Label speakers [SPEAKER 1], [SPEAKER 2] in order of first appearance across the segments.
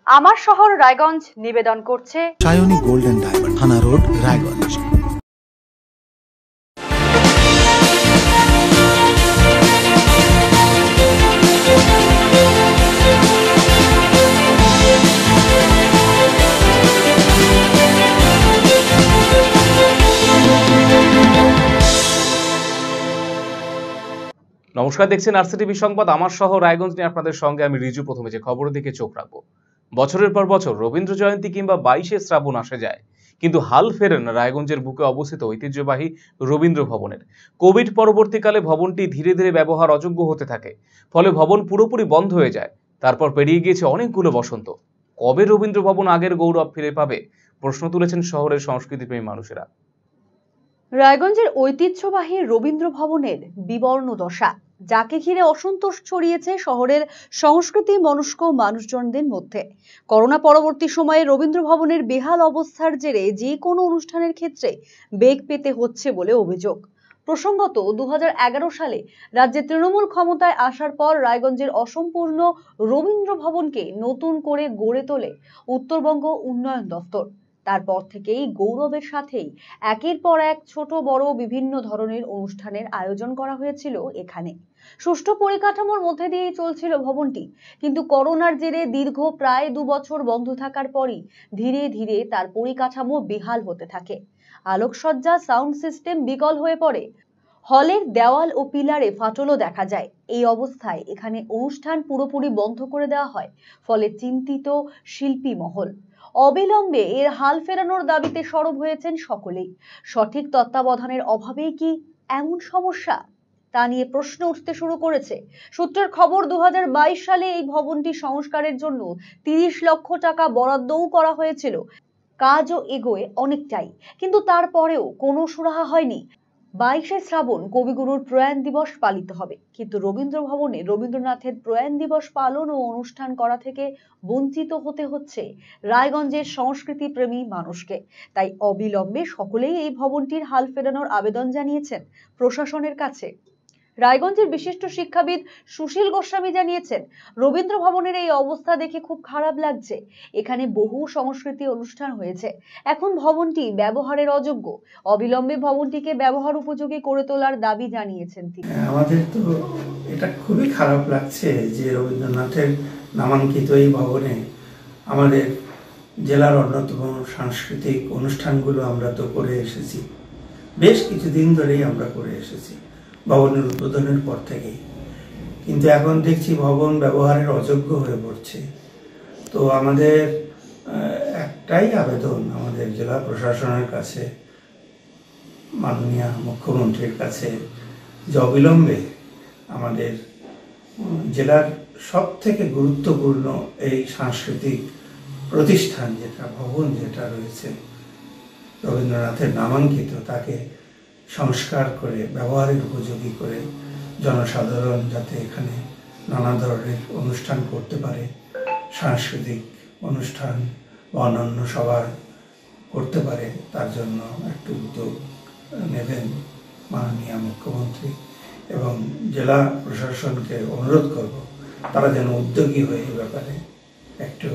[SPEAKER 1] আমার শহর রায়গঞ্জ নিবেদন করছে
[SPEAKER 2] সায়নী গোল্ড এন্ড ডায়মন্ড, থানা রোড, রায়গঞ্জ।
[SPEAKER 3] নমস্কার, দেখছেন আরসিটিভি সংবাদ আমার শহর রায়গঞ্জ নিয়ে আপনাদের সঙ্গে আমি রিজু। প্রথমে যে খবরের দিকে চোখ রাখবো। বছরের পর বছর রবীন্দ্র জয়ন্তী কিংবা 22শে শ্রাবণ আসে যায়, কিন্তু হাল ফেরেন রায়গঞ্জের বুকে অবস্থিত ঐতিহ্যবাহী রবীন্দ্র ভবনের। কোভিড পরবর্তীকালে ভবনটি ধীরে ধীরে ব্যবহার অযোগ্য হতে থাকে, ফলে ভবন পুরোপুরি বন্ধ হয়ে যায়। তারপর পেরিয়ে গিয়েছে অনেকগুলো বসন্ত। কবে রবীন্দ্র ভবন আগের গৌরব ফিরে পাবে, প্রশ্ন তুলেছেন শহরের সংস্কৃতিপ্রেমী মানুষেরা।
[SPEAKER 1] রায়গঞ্জের ঐতিহ্যবাহী রবীন্দ্র ভবনের বিবর্ণ দশা, যাকে ঘিরে অসন্তোষ ছড়িয়েছে শহরের সংস্কৃতি মনস্ক মানুষজনদের মধ্যে। করোনা পরবর্তী সময়ে রবীন্দ্র ভবনের বেহাল অবস্থার জেরে যে কোনো অনুষ্ঠানের ক্ষেত্রে বেগ পেতে হচ্ছে বলে অভিযোগ। প্রসঙ্গত 2011 সালে রাজ্যে তৃণমূল ক্ষমতায় আসার পর রায়গঞ্জের অসম্পূর্ণ রবীন্দ্র ভবনকে নতুন করে গড়ে তোলে উত্তরবঙ্গ উন্নয়ন দফতর। তারপর থেকেই গৌরবের সাথেই একের পর এক ছোট বড় বিভিন্ন ধরনের অনুষ্ঠানের আয়োজন করা হয়েছিল এখানে। সুষ্ঠু পরিকাঠামোর মধ্যে দিয়েই চলছিল ভবনটি, কিন্তু করোনার জেরে দীর্ঘ প্রায় 2 বছর বন্ধ থাকার পরই ধীরে ধীরে তার পরিকাঠামো বেহাল হতে থাকে। আলোকসজ্জা, সাউন্ড সিস্টেম বিকল হয়ে পড়ে, হলের দেওয়াল ও পিলারে ফাটলও দেখা যায়। এই অবস্থায় এখানে অনুষ্ঠান পুরোপুরি বন্ধ করে দেওয়া হয়, ফলে চিন্তিত শিল্পী মহল। অবিলম্বে এর হাল ফেরানোর দাবিতে সরব হয়েছেন সকলেই। সঠিক তত্ত্বাবধানের অভাবেই কি এমন সমস্যা, তা নিয়ে প্রশ্ন উঠতে শুরু করেছে। সূত্রের খবর, 2022 সালে এই ভবনটি সংস্কারের জন্য 30 লক্ষ টাকা বরাদ্দও করা হয়েছিল। কাজও এগোয় অনেকটাই, কিন্তু তারপরেও কোনো সুরাহা হয়নি। 22শে শ্রাবণ কবিগুরুর প্রয়াণ দিবস পালিত হবে, কিন্তু রবীন্দ্র ভবনে রবীন্দ্রনাথের প্রয়াণ দিবস পালন ও অনুষ্ঠান করা থেকে বঞ্চিত হতে হচ্ছে রায়গঞ্জের সংস্কৃতি প্রেমী মানুষকে। তাই অবিলম্বে সকলেই এই ভবনটির হাল ফেরানোর আবেদন জানিয়েছেন প্রশাসনের কাছে। রায়গঞ্জের বিশিষ্ট শিক্ষাবিদ সুশীল গোস্বামী জানিয়েছেন, রবীন্দ্র ভবনের এই অবস্থা দেখে খুব খারাপ লাগছে। এখানে বহু সংস্কৃতি অনুষ্ঠান হয়েছে, এখন ভবনটি ব্যবহারের অযোগ্য। অবিলম্বে ভবনটিকে ব্যবহার উপযোগী করে তোলার দাবি জানিয়েছেন তিনি।
[SPEAKER 4] আমাদের তো এটা খুবই খারাপ লাগছে যে রবীন্দ্রনাথের নামাঙ্কিত এই ভবনে আমাদের জেলার অন্যতম সাংস্কৃতিক অনুষ্ঠানগুলো আমরা তো করে এসেছি, বেশ কিছুদিন ধরেই আমরা করে এসেছি ভবনের উদ্বোধনের পর থেকেই, কিন্তু এখন দেখছি ভবন ব্যবহারের অযোগ্য হয়ে পড়ছে। তো আমাদের একটাই আবেদন আমাদের জেলা প্রশাসনের কাছে, মাননীয় মুখ্যমন্ত্রীর কাছে, যে অবিলম্বে আমাদের জেলার সব থেকে গুরুত্বপূর্ণ এই সাংস্কৃতিক প্রতিষ্ঠান যেটা ভবন যেটা রয়েছে রবীন্দ্রনাথের নামাঙ্কিত, তাকে সংস্কার করে ব্যবহারের উপযোগী করে জনসাধারণ যাতে এখানে নানা ধরনের অনুষ্ঠান করতে পারে, সাংস্কৃতিক অনুষ্ঠান বা অন্যান্য সভা করতে পারে, তার জন্য একটু উদ্যোগ নেবেন মাননীয় মুখ্যমন্ত্রী। এবং জেলা প্রশাসনকে অনুরোধ করব তারা যেন উদ্যোগী হয়ে এই ব্যাপারে একটু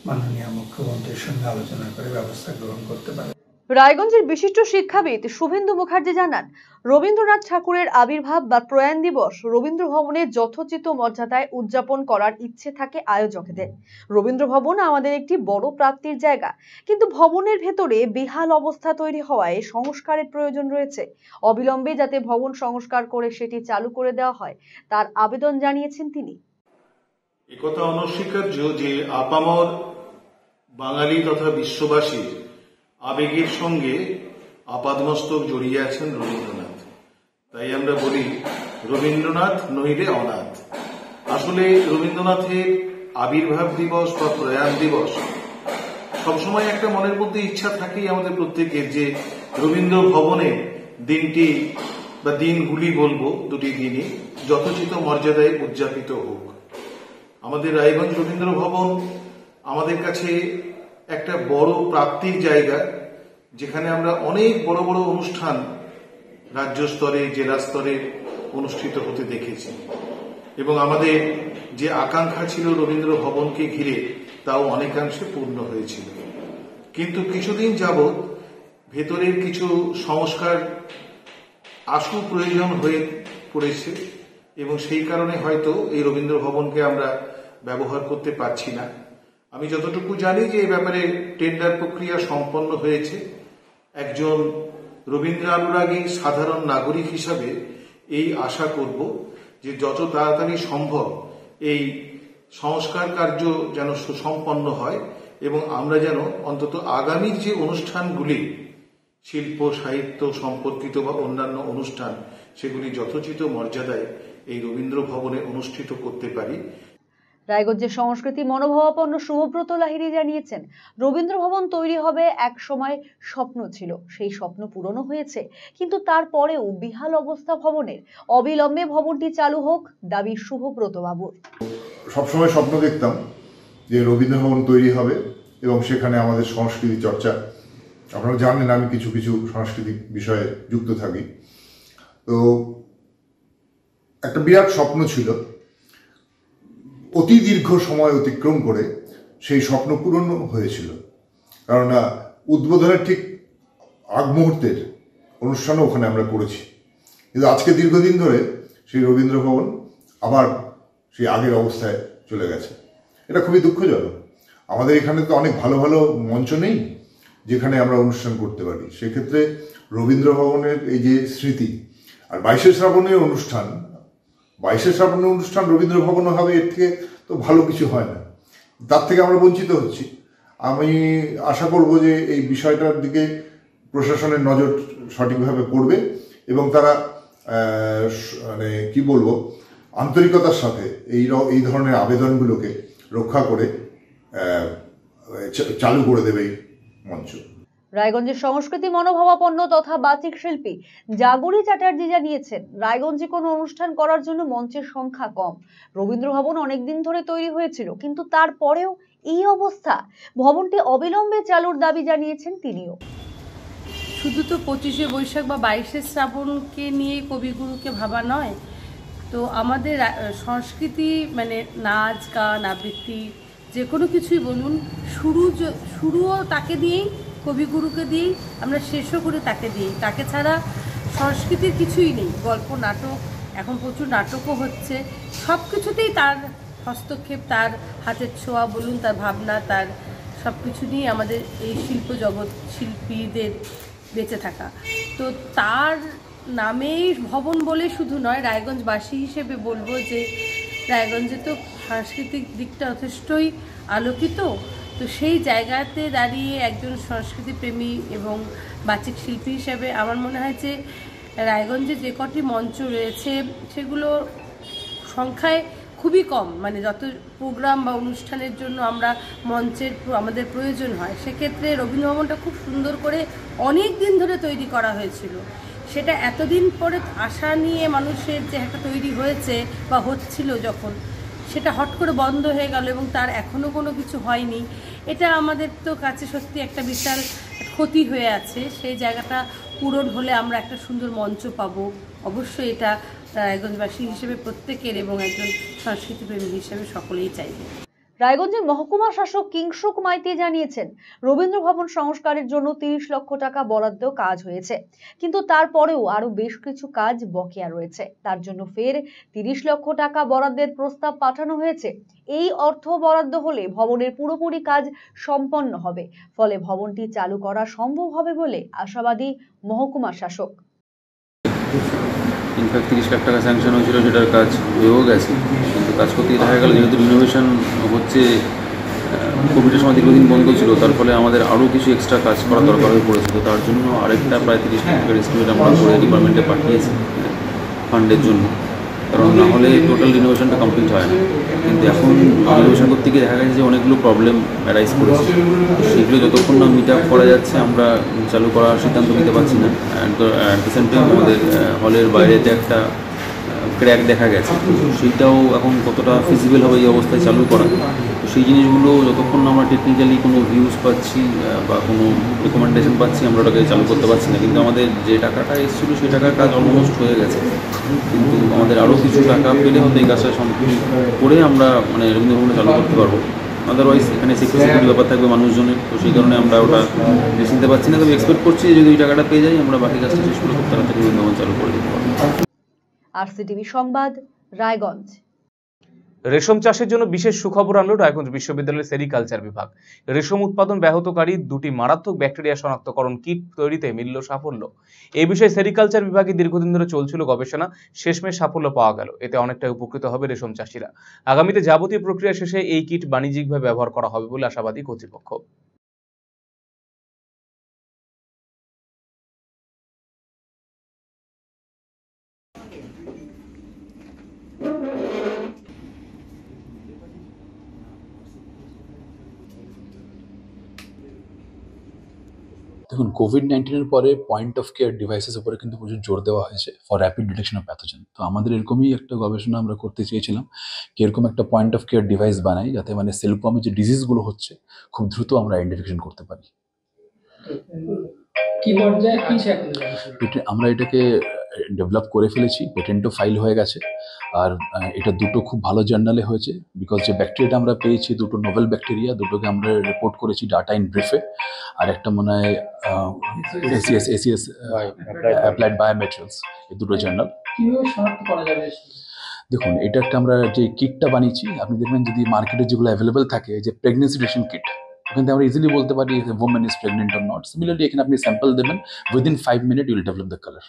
[SPEAKER 4] মাননীয় মুখ্যমন্ত্রীর সঙ্গে আলোচনা করে ব্যবস্থা গ্রহণ করতে পারে।
[SPEAKER 1] রায়গঞ্জের বিশিষ্ট শিক্ষাবিদ শুভেন্দু মুখার্জি জানান, রবীন্দ্রনাথ ঠাকুরের আবির্ভাব বা প্রয়াণ দিবস রবীন্দ্র ভবনে যথোচিত মর্যাদায় উদযাপন করার ইচ্ছে থাকে আয়োজকদের। রবীন্দ্র ভবন আমাদের একটি বড় প্রাপ্তির জায়গা, কিন্তু ভবনের ভেতরে বেহাল অবস্থা তৈরি হওয়ায় সংস্কারের প্রয়োজন রয়েছে। অবিলম্বে যাতে ভবন সংস্কার করে সেটি চালু করে দেওয়া হয়, তার আবেদন জানিয়েছেন তিনি।
[SPEAKER 5] একথা অনস্বীকার্য যে আপামর বাঙালি তথা বিশ্ববাসী আবেগের সঙ্গে আপাদমস্তক জড়িয়ে আছেন রবীন্দ্রনাথ। তাই আমরা বলি রবীন্দ্রনাথ নইলে অনাথ। আসলে রবীন্দ্রনাথের আবির্ভাব দিবস বা প্রয়াণ দিবস সবসময় একটা মনের মধ্যে ইচ্ছা থাকেই আমাদের প্রত্যেকের যে রবীন্দ্র ভবনে দিনটি বা দিনগুলি বলবো, দুটি দিনই যথোচিত মর্যাদায় উদযাপিত হোক। আমাদের রায়গঞ্জ রবীন্দ্র ভবন আমাদের কাছে একটা বড় প্রাপ্তির জায়গা, যেখানে আমরা অনেক বড় বড় অনুষ্ঠান রাজ্য স্তরে জেলা স্তরে অনুষ্ঠিত হতে দেখেছি। এবং আমাদের যে আকাঙ্ক্ষা ছিল রবীন্দ্র ভবনকে ঘিরে তাও অনেকাংশে পূর্ণ হয়েছিল। কিন্তু কিছুদিন যাবৎ ভেতরের কিছু সংস্কার আশু প্রয়োজন হয়ে পড়েছে এবং সেই কারণে হয়তো এই রবীন্দ্র ভবনকে আমরা ব্যবহার করতে পারছি না। আমি যতটুকু জানি যে এই ব্যাপারে টেন্ডার প্রক্রিয়া সম্পন্ন হয়েছে। একজন রবীন্দ্র অনুরাগী সাধারণ নাগরিক হিসাবে এই আশা করব যে যত তাড়াতাড়ি সম্ভব এই সংস্কার কার্য যেন সুসম্পন্ন হয় এবং আমরা যেন অন্তত আগামীর যে অনুষ্ঠানগুলি শিল্প সাহিত্য সম্পর্কিত বা অন্যান্য অনুষ্ঠান সেগুলি যথোচিত মর্যাদায় এই রবীন্দ্র ভবনে অনুষ্ঠিত করতে পারি।
[SPEAKER 1] রায়গঞ্জের সংস্কৃতি মনোভাবাপন্ন শুভব্রত লাহিড়ী জানিয়েছেন, রবীন্দ্র ভবন তৈরি হবে এক সময় স্বপ্ন ছিল, সেই স্বপ্ন পূরণও হয়েছে, কিন্তু তারপরেও বিহাল অবস্থা ভবনের। অবিলম্বে ভবনটি চালু হোক দাবি শুভব্রত বাবুর।
[SPEAKER 6] সবসময় স্বপ্ন দেখতাম যে রবীন্দ্র ভবন তৈরি হবে এবং সেখানে আমাদের সংস্কৃতি চর্চা, আপনারা জানেন আমি কিছু কিছু সাংস্কৃতিক বিষয়ে যুক্ত থাকি, তো একটা বিরাট স্বপ্ন ছিল। অতি দীর্ঘ সময় অতিক্রম করে সেই স্বপ্ন পূরণ হয়েছিল, কারণ উদ্বোধনের ঠিক আগ মুহূর্তের অনুষ্ঠানও ওখানে আমরা করেছি। কিন্তু আজকে দীর্ঘদিন ধরে সেই রবীন্দ্র ভবন আবার সেই আগের অবস্থায় চলে গেছে। এটা খুবই দুঃখজনক। আমাদের এখানে তো অনেক ভালো ভালো মঞ্চ নেই যেখানে আমরা অনুষ্ঠান করতে পারি। সেক্ষেত্রে রবীন্দ্র ভবনের এই যে স্মৃতি, আর 22শে শ্রাবণের অনুষ্ঠান, 22শে শ্রাবণের অনুষ্ঠান রবীন্দ্র ভবনও হবে, এর থেকে তো ভালো কিছু হয় না। তার থেকে আমরা বঞ্চিত হচ্ছি। আমি আশা করব যে এই বিষয়টার দিকে প্রশাসনের নজর সঠিকভাবে পড়বে এবং তারা মানে কি বলবো, আন্তরিকতার সাথে এই ধরনের আবেদনগুলোকে রক্ষা করে চালু করে দেবে এই মঞ্চ।
[SPEAKER 1] রায়গঞ্জের সংস্কৃতি মনোভাবাপন্ন তথা বাচিক শিল্পী জাগরী চ্যাটার্জি জানিয়েছেন, রায়গঞ্জে কোনো অনুষ্ঠান করার জন্য মঞ্চের সংখ্যা কম। রবীন্দ্র ভবন অনেকদিন ধরে তৈরি হয়েছিল, কিন্তু তারপরেও এই অবস্থা। ভবনটি অবিলম্বে চালুর দাবি জানিয়েছেন তিনিও।
[SPEAKER 7] শুধু তো 25শে বৈশাখ বা 22শে শ্রাবণকে নিয়ে কবিগুরুকে ভাবা নয়, তো আমাদের সংস্কৃতি মানে নাচ গান আবৃত্তি যে কোনো কিছুই বলুন, শুরুও তাকে দিয়েই, কবিগুরুকে দিয়েই, আমরা শেষও করে তাকে দিয়েই। তাকে ছাড়া সংস্কৃতির কিছুই নেই। গল্প নাটক, এখন প্রচুর নাটকও হচ্ছে, সব কিছুতেই তার হস্তক্ষেপ, তার হাতের ছোঁয়া বলুন, তার ভাবনা, তার সব কিছু নিয়ে আমাদের এই শিল্প জগৎ শিল্পীদের বেঁচে থাকা। তো তার নামেই ভবন বলে শুধু নয়, রায়গঞ্জবাসী হিসেবে বলবো যে রায়গঞ্জে তো সাংস্কৃতিক দিকটা যথেষ্টই আলোকিত। তো সেই জায়গাতে দাঁড়িয়ে একজন সংস্কৃতিপ্রেমী এবং বাচিক শিল্পী হিসেবে আমার মনে হয় যে রায়গঞ্জে যে কটি মঞ্চ রয়েছে সেগুলো সংখ্যায় খুবই কম। মানে যত প্রোগ্রাম বা অনুষ্ঠানের জন্য আমরা মঞ্চের আমাদের প্রয়োজন হয়, সেক্ষেত্রে রবীন্দ্র ভবনটা খুব সুন্দর করে অনেক দিন ধরে তৈরি করা হয়েছিল। সেটা এতদিন পরে আশা নিয়ে মানুষের যে একটা তৈরি হয়েছে বা হচ্ছিল, যখন সেটা হট করে বন্ধ হয়ে গেল এবং তার এখনও কোনো কিছু হয়নি, এটা আমাদের তো কাছে সত্যি একটা বিশাল ক্ষতি হয়ে আছে। সেই জায়গাটা পূরণ হলে আমরা একটা সুন্দর মঞ্চ পাবো। অবশ্যই এটা রায়গঞ্জবাসী হিসেবে প্রত্যেকের এবং একজন সংস্কৃতিপ্রেমী হিসেবে সকলেই চাইবে।
[SPEAKER 1] রায়গঞ্জের মহকুমা শাসক কিংসুক মাইতি জানিয়েছেন, রবীন্দ্র ভবন সংস্কারের জন্য 30 লক্ষ টাকা বরাদ্দ কাজ হয়েছে, কিন্তু তারপরেও আরো বেশ কিছু কাজ বকেয়া রয়েছে। তার জন্য ফের 30 লক্ষ টাকা বরাদ্দের প্রস্তাব পাঠানো হয়েছে। এই অর্থ বরাদ্দ হলে ভবনের পুরোপুরি কাজ সম্পন্ন হবে, ফলে ভবনটি চালু করা সম্ভব হবে বলে আশাবাদী মহকুমা শাসক।
[SPEAKER 8] ইনফ্যাক্ট 30 লাখ টাকা স্যাংশন হয়েছিল, সেটার কাজ হয়েও গেছে, কিন্তু কাজ করতেই দেখা গেল যেহেতু রিনোভেশন হচ্ছে, কোভিডের সময় দীর্ঘদিন বন্ধ ছিল, তার ফলে আমাদের আরও কিছু এক্সট্রা কাজ করা দরকার হয়ে পড়েছিল। তার জন্য আরেকটা প্রায় 30 লাখ টাকার এস্টিমেট আমরা করে ডিপার্টমেন্টে পাঠিয়েছি ফান্ডের জন্য, কারণ না হলে টোটাল রিনোভেশনটা কমপ্লিট হয় না। কিন্তু এখন রিনোভেশন করতে গিয়ে দেখা গেছে যে অনেকগুলো প্রবলেম অ্যারাইজ করেছে, সেগুলো যতক্ষণ না মিট আপ করা যাচ্ছে আমরা চালু করার সিদ্ধান্ত নিতে পারছি না। অ্যাট দ্য সেম টাইম আমাদের হলের বাইরেতে একটা ক্র্যাক দেখা গেছে, সেইটাও এখন কতটা ফিজিবল হবে এই অবস্থায় চালু করা। তো সেই জিনিসগুলো যতক্ষণ না আমরা টেকনিক্যালি কোনো ভিউজ পাচ্ছি বা কোনো রেকমেন্ডেশন পাচ্ছি, আমরা ওটাকে চালু করতে পারছি না। কিন্তু আমাদের যে টাকাটা এসেছিলো সেই টাকার কাজ অলমোস্ট হয়ে গেছে, কিন্তু আমাদের আরও কিছু টাকা পেলে হয়তো এই কাজটা সম্পূর্ণ করে আমরা মানে রবীন্দ্র ভবনে চালু করতে পারবো। আদারওয়াইজ এখানে সিকিউরিটির ব্যাপার থাকবে মানুষজনের, তো সেই কারণে আমরা ওটা বেশি নিতে পারছি না। তবে এক্সপেক্ট করছি যদি ওই টাকাটা পেয়ে যাই আমরা বাকি কাজটা শেষ করে খুব তাড়াতাড়ি বৃন্দাবন চালু করে দিতে পারবো।
[SPEAKER 1] RCTV সংবাদ, রায়গঞ্জ।
[SPEAKER 3] রেশম চাষের জন্য বিশেষ সুখবর আনলো রায়গঞ্জ বিশ্ববিদ্যালয়ের সেরিকালচার বিভাগ। রেশম উৎপাদন ব্যাহতকারী দুটি মারাত্মক ব্যাকটেরিয়া শনাক্তকরণ কিট তৈরিতে মিলল সাফল্য। এই বিষয়ে সেরিকালচার বিভাগে দীর্ঘদিন ধরে চলছিল গবেষণা, শেষমেশ সাফল্য পাওয়া গেল। এতে অনেকটাই উপকৃত হবে রেশম চাষিরা। আগামীতে যাবতীয় প্রক্রিয়া শেষে এই কিট বাণিজ্যিকভাবে ব্যবহার করা হবে বলে আশাবাদী কর্তৃপক্ষ।
[SPEAKER 9] দেখুন, কোভিড-19 পরে পয়েন্ট অফ কেয়ার ডিভাইসেস উপরে কিন্তু প্রচুর জোর দেওয়া হয়েছে for rapid detection of pathogen. তো আমাদের এরকমই একটা গবেষণা আমরা করতে চেয়েছিলাম কি এরকম একটা পয়েন্ট অফ কেয়ার ডিভাইস বানাই যাতে মানে সিলকওয়ার্মের যে ডিজিজগুলো হচ্ছে খুব দ্রুত আমরা আইডেন্টিফিকেশন করতে পারি। আমরা এটাকে ডেভেলপ করে ফেলেছি, পেটেন্টও ফাইল হয়ে গেছে। আর এটা দুটো খুব ভালো জার্নালে হয়েছে, বিকজ যে ব্যাকটেরিয়াটা আমরা পেয়েছি দুটো নোভেল ব্যাকটেরিয়া, দুটোকে আমরা রিপোর্ট করেছি ডাটা ইন ব্রিফে। আর একটা মনে হয় ACS অ্যাপ্লাইড বায়োমেটেরিয়ালস, এই দুটো জার্নাল। দেখুন, এটা একটা আমরা যে কিটটা বানিয়েছি, আপনি দেখবেন যদি মার্কেটে যেগুলো অ্যাভেলেবেল থাকে, যে প্রেগনেন্সি ডিটেকশন কিট, ওখানে আমরা ইজিলি বলতে পারি women is pregnant or not. Similarly এখানে আপনি স্যাম্পল দেবেন, within 5 minute you'll develop the colour.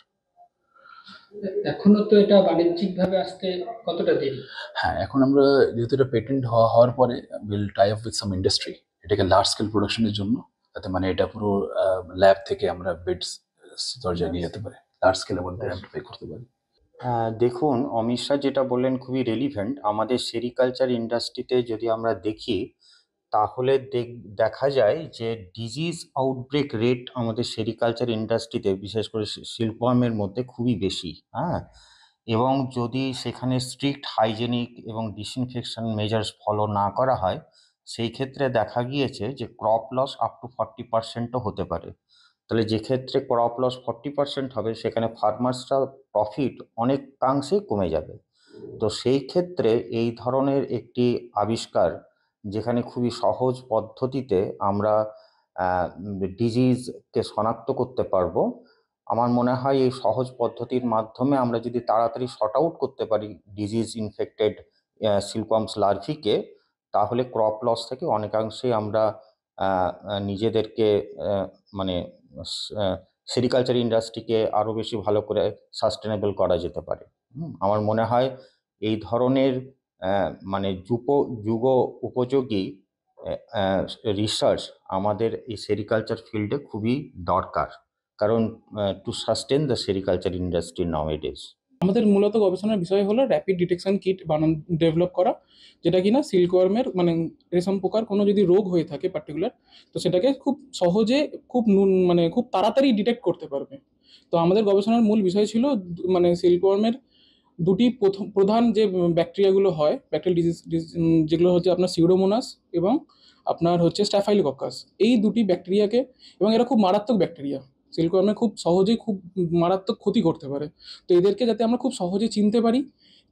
[SPEAKER 10] এখনো তো এটা বাণিজ্যিকভাবে আসতে কতটা দেরি?
[SPEAKER 9] হ্যাঁ, এখন আমরা যেহেতু এটা পেটেন্ট হওয়ার পরে will tie up with some industry এটাকে লার্জ স্কেল প্রোডাকশনের জন্য, যাতে মানে এটা পুরো ল্যাব থেকে আমরা বেডস দরজায় নিয়ে যেতে পারি, লার্জ স্কেলে মধ্যে অ্যাপ্লাই করতে পারি।
[SPEAKER 11] দেখুন, অমিত শাহ যেটা বললেন খুবই রেলিভেন্ট। আমাদের সেরিকালচার ইন্ডাস্ট্রিতে যদি আমরা দেখি তাহলে দেখা যায় যে ডিজিজ আউটব্রেক রেট আমাদের সেরিকালচার ইন্ডাস্ট্রিতে বিশেষ করে শিল্পকর্মের মধ্যে খুবই বেশি। হ্যাঁ, এবং যদি সেখানে স্ট্রিক্ট হাইজেনিক এবং ডিসইনফেকশন মেজার্স ফলো না করা হয়, সেই ক্ষেত্রে দেখা গিয়েছে যে ক্রপ লস আপ টু 40%ও হতে পারে। তাহলে যে ক্ষেত্রে ক্রপ লস 40% হবে, সেখানে ফার্মার্সরা প্রফিট অনেকাংশেই কমে যাবে। তো সেই ক্ষেত্রে এই ধরনের একটি আবিষ্কার, যেখানে খুবই সহজ পদ্ধতিতে আমরা ডিজিজকে শনাক্ত করতে পারবো, আমার মনে হয় এই সহজ পদ্ধতির মাধ্যমে আমরা যদি তাড়াতাড়ি শর্ট আউট করতে পারি ডিজিজ ইনফেক্টেড সিলকওয়ার্মস লার্ভিকে, তাহলে ক্রপ লস থেকে অনেকাংশেই আমরা নিজেদেরকে মানে সেরিকালচার ইন্ডাস্ট্রিকে আরও বেশি ভালো করে সাস্টেনেবল করা যেতে পারে। আমার মনে হয় এই ধরনের মানে যুগ উপযোগী রিসার্চ আমাদের এই সেরিকালচার ফিল্ডে খুবই দরকার, কারণ to sustain the sericulture industry nowadays.
[SPEAKER 10] আমাদের মূলত গবেষণার বিষয় হলো র্যাপিড ডিটেকশন কিট ডেভেলপ করা, যেটা কিনা সিল্কওয়ার্মের মানে রেশম পোকার কোনো যদি রোগ হয়ে থাকে পার্টিকুলার, তো সেটাকে খুব সহজে খুব তাড়াতাড়ি ডিটেক্ট করতে পারবে। তো আমাদের গবেষণার মূল বিষয় ছিল মানে সিল্কওয়ার্মের দুটি প্রধান যে ব্যাকটেরিয়াগুলো হয়, ব্যাকটেরিয়াল ডিজিজ যেগুলো হচ্ছে আপনার সিউডোমোনাস এবং আপনার হচ্ছে স্ট্যাফাইলোকক্কাস, এই দুটি ব্যাকটেরিয়াকে, এবং এরা খুব মারাত্মক ব্যাকটেরিয়া, সিল্কওয়ার্মে খুব সহজেই খুব মারাত্মক ক্ষতি করতে পারে। তো এদেরকে যাতে আমরা খুব সহজে চিনতে পারি,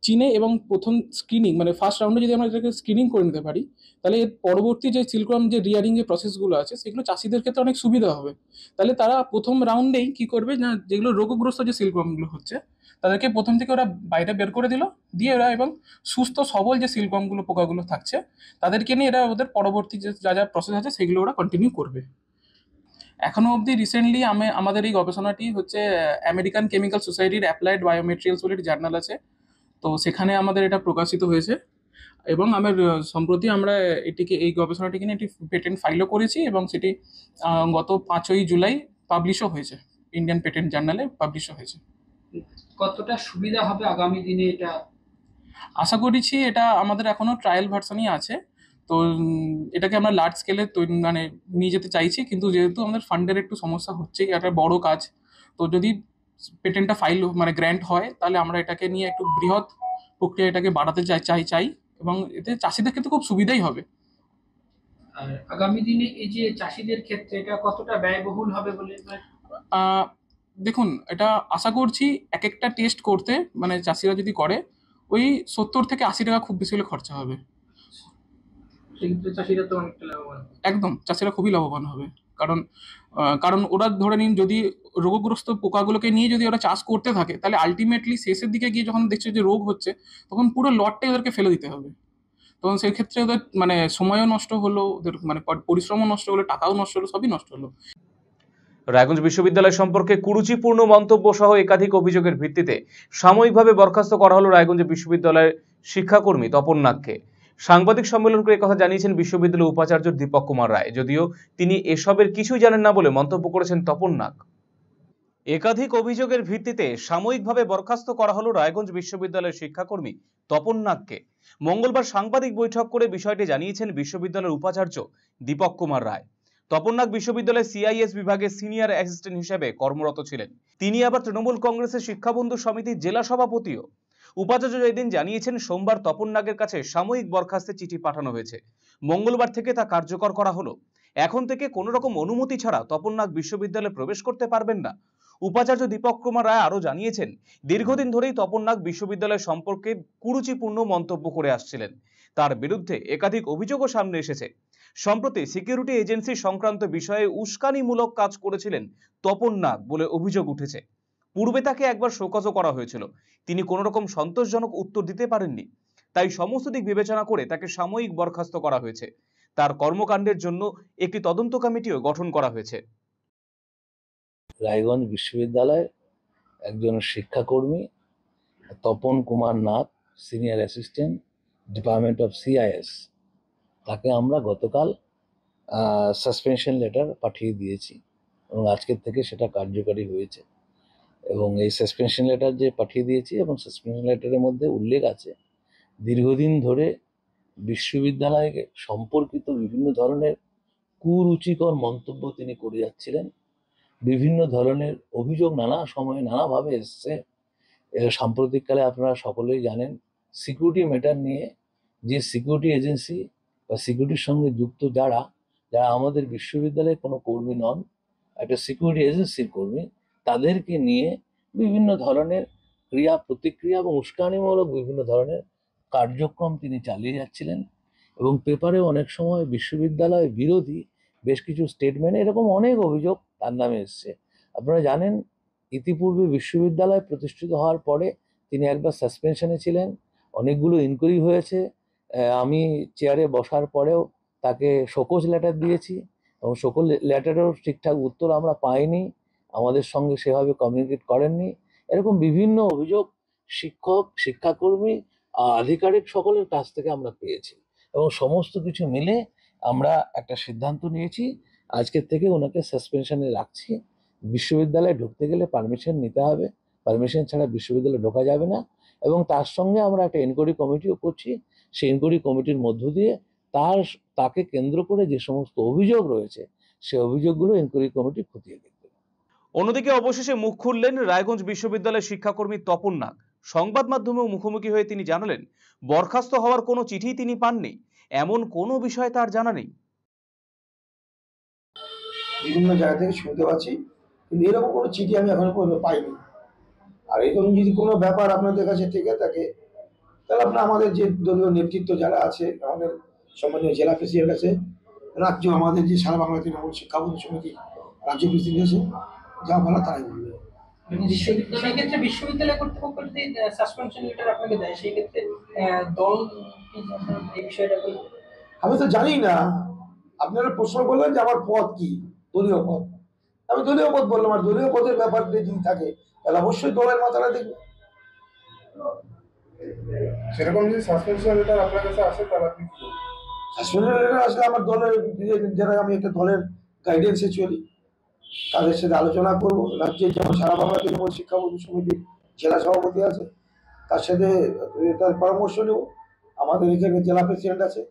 [SPEAKER 10] চিনে এবং প্রথম স্ক্রিনিং মানে ফার্স্ট রাউন্ডে যদি আমরা এটাকে স্ক্রিনিং করে নিতে পারি, তাহলে এর পরবর্তী যে সিল্কওয়ার্ম যে রিয়ারিং যে প্রসেসগুলো আছে সেগুলো চাষিদের ক্ষেত্রে অনেক সুবিধা হবে। তাহলে তারা প্রথম রাউন্ডেই কী করবে, না যেগুলো রোগগ্রস্ত যে সিল্কওয়ার্মগুলো হচ্ছে তাদেরকে প্রথম থেকে ওরা বাইরে বের করে দিল, দিয়ে ওরা এবং সুস্থ সবল যে সিল্কওয়ার্মগুলো পোকাগুলো থাকছে তাদেরকে নিয়ে এরা ওদের পরবর্তী যে যা প্রসেস আছে সেগুলো ওরা কন্টিনিউ করবে। এখনও অবধি রিসেন্টলি আমাদের এই গবেষণাটি হচ্ছে আমেরিকান কেমিক্যাল সোসাইটির অ্যাপ্লাইড বায়োমেটেরিয়ালস বলে একটি জার্নাল আছে, তো সেখানে আমাদের এটা প্রকাশিত হয়েছে। এবং সম্প্রতি আমরা এই গবেষণাটিকে নিয়ে একটি পেটেন্ট ফাইলও করেছি, এবং সেটি গত 5ই জুলাই পাবলিশও হয়েছে, ইন্ডিয়ান পেটেন্ট জার্নালে পাবলিশও হয়েছে। কতটা সুবিধা হবে আগামী দিনে এটা আশা করছি? এটা আমাদের এখনও ট্রায়াল ভার্সনই আছে, তো এটাকে আমরা লার্জ স্কেলে মানে নিয়ে যেতে চাইছি, কিন্তু যেহেতু আমাদের ফান্ডের একটু সমস্যা হচ্ছে, একটা বড় কাজ, তো যদি পেটেন্টটা ফাইল মানে গ্র্যান্ট হয় তাহলে আমরা এটাকে নিয়ে একটু বৃহৎ প্রক্রিয়া এটাকে বাড়াতে চাই, এবং এতে চাষিদের ক্ষেত্রে খুব সুবিধাই হবে।
[SPEAKER 12] আর আগামী দিনে এই যে চাষিদের ক্ষেত্রে এটা কতটা ব্যয়বহুল হবে বলে?
[SPEAKER 10] দেখুন, এটা আশা করছি এক একটা টেস্ট করতে মানে চাষিরা যদি করে ওই 70 থেকে 80 টাকা খুব বেশি হলে খরচা হবে।
[SPEAKER 12] সেক্ষেত্রে চাষিরা তো অনেকটা লাভবান।
[SPEAKER 10] একদম চাষিরা খুবই লাভবান হবে, কারণ ওরা ধরে নিন যদি রোগগ্রস্ত পোকাগুলোকে নিয়ে যদি ওরা চাষ করতে থাকে, তাহলে আলটিমেটলি শেষের দিকে গিয়ে যখন দেখছে যে রোগ হচ্ছে, তখন পুরো লটটাই ওদেরকে ফেলে দিতে হবে। তখন সেই ক্ষেত্রে ওদের মানে সময়ও নষ্ট হলো, ওদের মানে পরিশ্রমও নষ্ট হলো, টাকাও নষ্ট হলো, সবই নষ্ট হলো।
[SPEAKER 3] রায়গঞ্জ বিশ্ববিদ্যালয় সম্পর্কে কুরুচিপূর্ণ মন্তব্য সহ একাধিক অভিযোগের ভিত্তিতে সাময়িকভাবে বরখাস্ত করা হলো রায়গঞ্জ বিশ্ববিদ্যালয়ের শিক্ষাকর্মী তপন নাগকে। সাংবাদিক সম্মেলন করে কথা জানিয়েছেন বিশ্ববিদ্যালয়ের উপাচার্য দীপক কুমার রায়। যদিও তিনি এসবের কিছুই জানেন না বলে মন্তব্য করেছেন তপন নাগ। একাধিক অভিযোগের ভিত্তিতে সাময়িকভাবে বরখাস্ত করা হলো রায়গঞ্জ বিশ্ববিদ্যালয়ের শিক্ষাকর্মী তপন নাগকে। মঙ্গলবার সাংবাদিক বৈঠক করে বিষয়টি জানিয়েছেন বিশ্ববিদ্যালয়ের উপাচার্য দীপক কুমার রায়। তপন নাগ বিশ্ববিদ্যালয়ের সিআইএস বিভাগে সিনিয়র অ্যাসিস্ট্যান্ট হিসেবে কর্মরত ছিলেন। তিনি আবার তৃণমূল কংগ্রেসের শিক্ষাবন্ধু সমিতির জেলা সভাপতিও। উপাচার্য এদিন জানিয়েছেন সোমবার তপন নাগের কাছে সাময়িক বরখাস্তের চিঠি পাঠানো হয়েছে। মঙ্গলবার থেকে তা কার্যকর করা হলো। এখন থেকে কোনো রকম অনুমতি ছাড়া তপন নাগ বিশ্ববিদ্যালয়ে প্রবেশ করতে পারবেন না। উপাচার্য দীপক কুমার রায় আরও জানিয়েছেন, দীর্ঘদিন ধরেই তপন নাগ বিশ্ববিদ্যালয় সম্পর্কে কুরুচিপূর্ণ মন্তব্য করে আসছিলেন। তার বিরুদ্ধে একাধিক অভিযোগও সামনে এসেছে। সম্প্রতি সিকিউরিটি এজেন্সি সংক্রান্ত বিষয়ে উস্কানিমূলক কাজ করেছিলেন তপন নাগ বলে অভিযোগ উঠেছে। পূর্বে তাকে একবার শোকজও করা হয়েছিল। তিনি কোনো রকম সন্তোষজনক উত্তর দিতে পারেননি। তাই সমস্ত দিক বিবেচনা করে তাকে সাময়িক বরখাস্ত করা হয়েছে। তার কর্মকাণ্ডের জন্য একটি তদন্ত কমিটিও গঠন করা হয়েছে।
[SPEAKER 13] রায়গঞ্জ বিশ্ববিদ্যালয়ের একজন শিক্ষাকর্মী Tapan Kumar Nath, senior assistant, department of CIS, তাকে আমরা গতকাল সাসপেনশন লেটার পাঠিয়ে দিয়েছি এবং আজকের থেকে সেটা কার্যকারী হয়েছে। এবং এই সাসপেনশন লেটার যে পাঠিয়ে দিয়েছি এবং সাসপেনশন লেটারের মধ্যে উল্লেখ আছে দীর্ঘদিন ধরে বিশ্ববিদ্যালয় সম্পর্কিত বিভিন্ন ধরনের কুরুচিকর মন্তব্য তিনি করে যাচ্ছিলেন। বিভিন্ন ধরনের অভিযোগ নানা সময়ে নানাভাবে এসছে। সাম্প্রতিককালে আপনারা সকলেই জানেন সিকিউরিটি ম্যাটার নিয়ে যে সিকিউরিটি এজেন্সি বা সিকিউরিটির সঙ্গে যুক্ত যারা আমাদের বিশ্ববিদ্যালয়ের কোনো কর্মী নন, একটা সিকিউরিটি এজেন্সির কর্মী, তাদেরকে নিয়ে বিভিন্ন ধরনের ক্রিয়া প্রতিক্রিয়া এবং উস্কানিমূলক বিভিন্ন ধরনের কার্যক্রম তিনি চালিয়ে যাচ্ছিলেন। এবং পেপারে অনেক সময় বিশ্ববিদ্যালয় বিরোধী বেশ কিছু স্টেটমেন্ট এরকম অনেক অভিযোগ তার নামে এসছে। আপনারা জানেন ইতিপূর্বে বিশ্ববিদ্যালয় প্রতিষ্ঠিত হওয়ার পরে তিনি একবার সাসপেনশনে ছিলেন, অনেকগুলো ইনকোয়ারি হয়েছে। আমি চেয়ারে বসার পরেও তাকে শোকজ লেটার দিয়েছি এবং শোকজ লেটারেও ঠিকঠাক উত্তর আমরা পাইনি, আমাদের সঙ্গে সেভাবে কমিউনিকেট করেননি। এরকম বিভিন্ন অভিযোগ শিক্ষক, শিক্ষাকর্মী, আধিকারিক সকলের কাছ থেকে আমরা পেয়েছি এবং সমস্ত কিছু মিলে আমরা একটা সিদ্ধান্ত নিয়েছি আজকের থেকে ওনাকে সাসপেনশনে রাখছি। বিশ্ববিদ্যালয়ে ঢুকতে গেলে পারমিশন নিতে হবে, পারমিশন ছাড়া বিশ্ববিদ্যালয়ে ঢোকা যাবে না। এবং তার সঙ্গে আমরা একটা এনকোয়ারি কমিটিও করছি। সেই এনকোয়ারি কমিটির মধ্য দিয়ে তাকে কেন্দ্র করে যে সমস্ত অভিযোগ রয়েছে সেই অভিযোগগুলো এনকোয়ারি কমিটি খতিয়ে দেখবে।
[SPEAKER 3] অন্যদিকে অবশেষে মুখ খুললেন রায়গঞ্জ বিশ্ববিদ্যালয়ের শিক্ষাকর্মী তপন নাগ। সংবাদ মাধ্যমেও মুখোমুখি হয়ে তিনি জানালেন, বরখাস্ত হওয়ার কোনো চিঠি তিনি পাননি, এমন কোনো বিষয় তার জানা নেই।
[SPEAKER 14] বিভিন্ন জায়গা থেকে শুনতে পাচ্ছি, কিন্তু এরকম কোনো চিঠি আমি এখনো পর্যন্ত পাইনি। আর এরকম যদি কোনো ব্যাপার আপনাদের কাছে থেকে থাকে তাহলে আপনার আমাদের যে দলীয় নেতৃত্ব যারা আছে, আমাদের সম্মানীয় জেলা প্রেসিডেন্ট আছে, রাজ্য আমাদের যে সারা বাংলা তৃণমূল শিক্ষাবন্ধু সমিতি রাজ্য প্রেসিডেন্ট আছে, যা বলা তাই বলবে।
[SPEAKER 12] বিশ্ববিদ্যালয় কর্তৃপক্ষ যদি সাসপেনশন লেটার আপনাকে দেয়, সেই ক্ষেত্রে দল এই বিষয়টা
[SPEAKER 14] আমি তো জানি না। আপনারা প্রশ্ন করলেন যে আমার পদ কি, দলীয় পদ। আমি দলীয় পদ বললাম, আর দলীয় পদের ব্যাপারটা যদি থাকে তাহলে অবশ্যই দলের মাথাটা দেখবে।
[SPEAKER 15] সেরকম যদি সাসপেনশন লেটার আপনার কাছে আসে তাহলে আপনি কি করবেন?
[SPEAKER 14] সাসপেনশন লেটার আসলে আমার দলের যারা, আমি একটা দলের গাইডেন্সে চলি, তাদের সাথে আলোচনা করবো। রাজ্যের যেমন সারা বাংলা তৃণমূল শিক্ষাবন্ধু সমিতির জেলা সভাপতি আছে, তার সাথে তার পরামর্শ নেব। আমাদের এখানে জেলা প্রেসিডেন্ট আছে,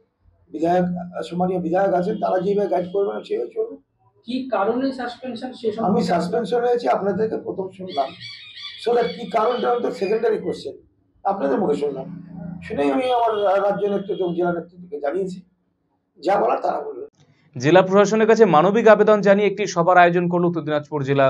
[SPEAKER 14] বিধায়ক, সম্মানীয় বিধায়ক আছেন, তারা যেভাবে গাইড করবেন সেভাবে চলবে।
[SPEAKER 12] কি কারণে সাসপেনশন?
[SPEAKER 14] আমি সাসপেনশন হয়েছি আপনাদেরকে প্রথম শুনলাম, কি কারণটা তো সেকেন্ডারি কোশ্চেন, আপনাদের মুখে শুনলাম, শুনেই আমি আমার রাজ্য নেতৃত্ব এবং জেলা নেতৃত্বকে জানিয়েছি, যা বলার তারা বলবেন।
[SPEAKER 3] জেলা প্রশাসনের কাছে মানবিক আবেদন জানিয়ে একটি সভার আয়োজন করল উত্তর দিনাজপুর জেলা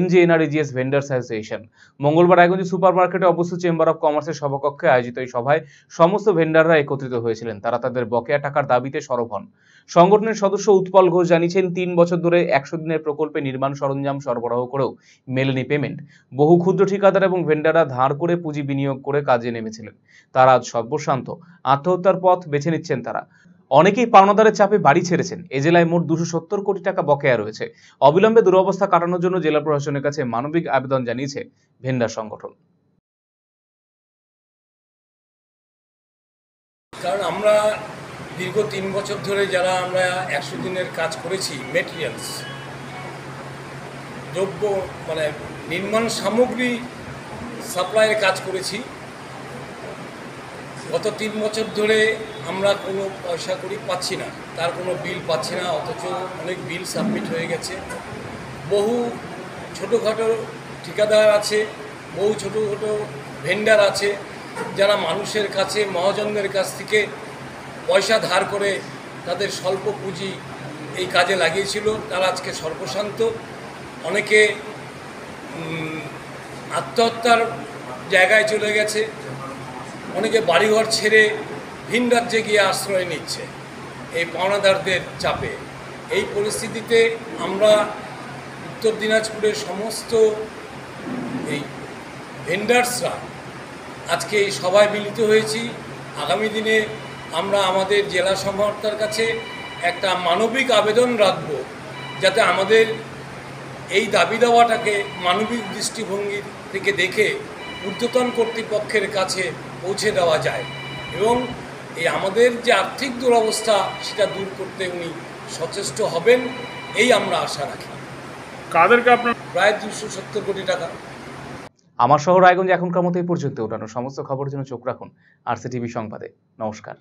[SPEAKER 3] MJNREGS ভেন্ডার্স অ্যাসোসিয়েশন। মঙ্গলবার রায়গঞ্জ সুপার মার্কেটে অবস্থিত চেম্বার অফ কমার্সের সভাকক্ষে আয়োজিত এই সভায় সমস্ত ভেন্ডাররা একত্রিত হয়েছিলেন। তারা তাদের বকেয়া টাকার দাবিতে সরব হন। সংগঠনের সদস্য উৎপল ঘোষ জানিয়েছেন 3 বছর ধরে 100 দিনের প্রকল্পে নির্মাণ সরঞ্জাম সরবরাহ করেও মেলেনি পেমেন্ট। বহু ক্ষুদ্র ঠিকাদার এবং ভেন্ডাররা ধার করে পুঁজি বিনিয়োগ করে কাজে নেমেছিলেন। তারা আজ সর্বশান্ত আত্মহত্যার পথ বেছে নিচ্ছেন। তারা অনেকেই পাওনাদারের চাপে বাড়ি ছেড়েছেন। এ জেলায় মোট 270 কোটি টাকা বকেয়া রয়েছে। অবিলম্বে দুরবস্থা কাটানোর জন্য জেলা প্রশাসনের কাছে মানবিক আবেদন জানিয়েছে ভেন্ডার সংগঠন।
[SPEAKER 16] কারণ আমরা দীর্ঘ 3 বছর ধরে যারা আমরা 100 দিনের কাজ করেছি, মেটেরিয়ালস দ্রব্য মানে নির্মাণ সামগ্রী সাপ্লাইয়ের কাজ করেছি, গত 3 বছর ধরে আমরা কোনো পয়সা করি পাচ্ছি না, তার কোনো বিল পাচ্ছি না। অথচ অনেক বিল সাবমিট হয়ে গেছে। বহু ছোটোখাটো ঠিকাদার আছে, বহু ছোটো ছোটো ভেন্ডার আছে যারা মানুষের কাছে, মহাজনদের কাছ থেকে পয়সা ধার করে তাদের স্বল্প পুঁজি এই কাজে লাগিয়েছিল। তারা আজকে সর্বশান্ত। অনেকে আত্মহত্যার জায়গায় চলে গেছে, অনেকে বাড়িঘর ছেড়ে ভিন রাজ্যে গিয়ে আশ্রয় নিচ্ছে এই পাওনাদারদের চাপে। এই পরিস্থিতিতে আমরা উত্তর দিনাজপুরের সমস্ত এই ভেন্ডার্সরা আজকে এই সভায় মিলিত হয়েছি। আগামী দিনে আমরা আমাদের জেলা সমাহর্তার কাছে একটা মানবিক আবেদন রাখব, যাতে আমাদের এই দাবি দেওয়াটাকে মানবিক দৃষ্টিভঙ্গি থেকে দেখে ঊর্ধ্বতন কর্তৃপক্ষের কাছে পৌঁছে দেওয়া যায় এবং এই আমাদের যে আর্থিক দুরবস্থা সেটা দূর করতে উনি সচেষ্ট হবেন, এই আমরা আশা রাখি।
[SPEAKER 10] কাদেরকে আপনার
[SPEAKER 16] প্রায় 270 কোটি টাকা।
[SPEAKER 3] আমার শহর রায়গঞ্জ এখনকার মতো এই পর্যন্ত। উঠানো সমস্ত খবরের জন্য চোখ রাখুন RCTV সংবাদে। নমস্কার।